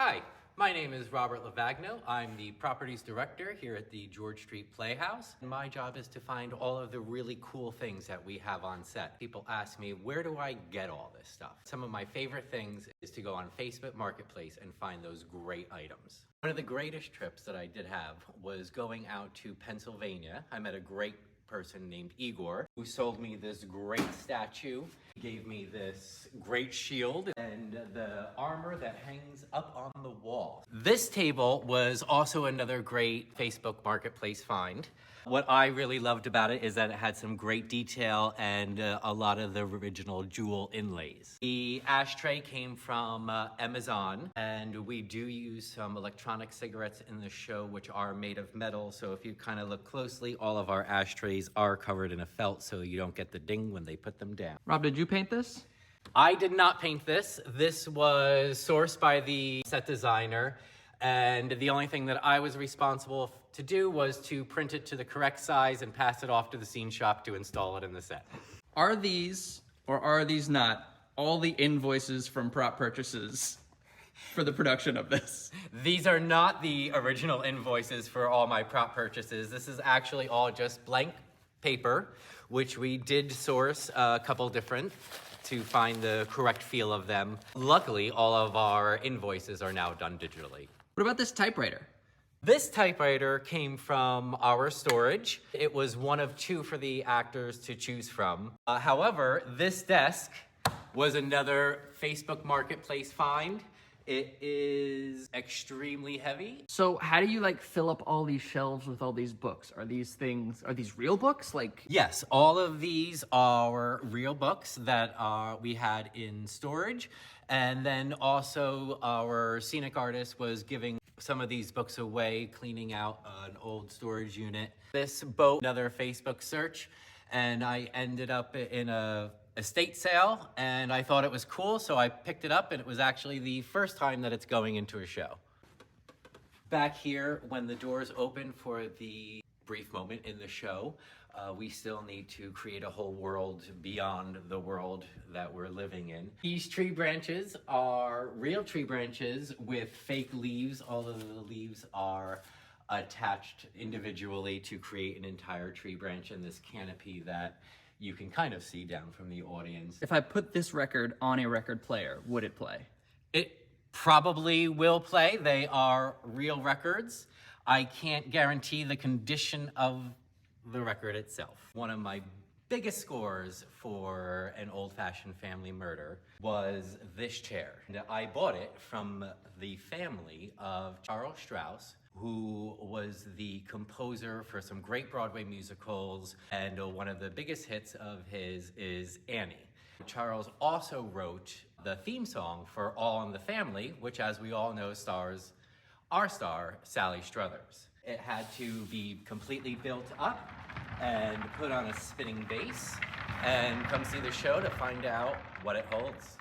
Hi, my name is Robert Lavagno. I'm the properties director here at the Street Playhouse. My job is to find all of the really cool things that we have on set. People ask me, where do I get all this stuff? Some of my favorite things is to go on Facebook Marketplace and find those great items. One of the greatest trips that I did have was going out to Pennsylvania. I met a great person named Igor who sold me this great statue. He gave me this great shield and the armor that hangs up on the wall. This table was also another great Facebook Marketplace find. What I really loved about it is that it had some great detail and a lot of the original jewel inlays. The ashtray came from Amazon, and we do use some electronic cigarettes in the show which are made of metal, so if you kind of look closely, all of our ashtrays are covered in a felt so you don't get the ding when they put them down. Rob, did you paint this? I did not paint this. This was sourced by the set designer, and the only thing that I was responsible to do was to print it to the correct size and pass it off to the scene shop to install it in the set. Are these, or are these not, all the invoices from prop purchases for the production of this? These are not the original invoices for all my prop purchases. This is actually all just blank paper, which we did source a couple different to find the correct feel of them. Luckily, all of our invoices are now done digitally. What about this typewriter? This typewriter came from our storage. It was one of two for the actors to choose from. However, this desk was another Facebook Marketplace find. It is extremely heavy. So how do you fill up all these shelves with all these books? Are these real books? Yes, all of these are real books that we had in storage. And then also our scenic artist was giving some of these books away, cleaning out an old storage unit. This boat, another Facebook search, and I ended up in a estate sale, and I thought it was cool, so I picked it up, and it was actually the first time that it's going into a show. Back here, when the doors open for the brief moment in the show, we still need to create a whole world beyond the world that we're living in. These tree branches are real tree branches with fake leaves. All of the leaves are attached individually to create an entire tree branch in this canopy that you can kind of see down from the audience. If I put this record on a record player, would it play? It probably will play. They are real records. I can't guarantee the condition of the record itself. One of my biggest scores for an old-fashioned family murder was this chair. And I bought it from the family of Charles Strauss, who was the composer for some great Broadway musicals, and one of the biggest hits of his is Annie. Charles also wrote the theme song for All in the Family, which, as we all know, stars our star, Sally Struthers. It had to be completely built up and put on a spinning base, and come see the show to find out what it holds.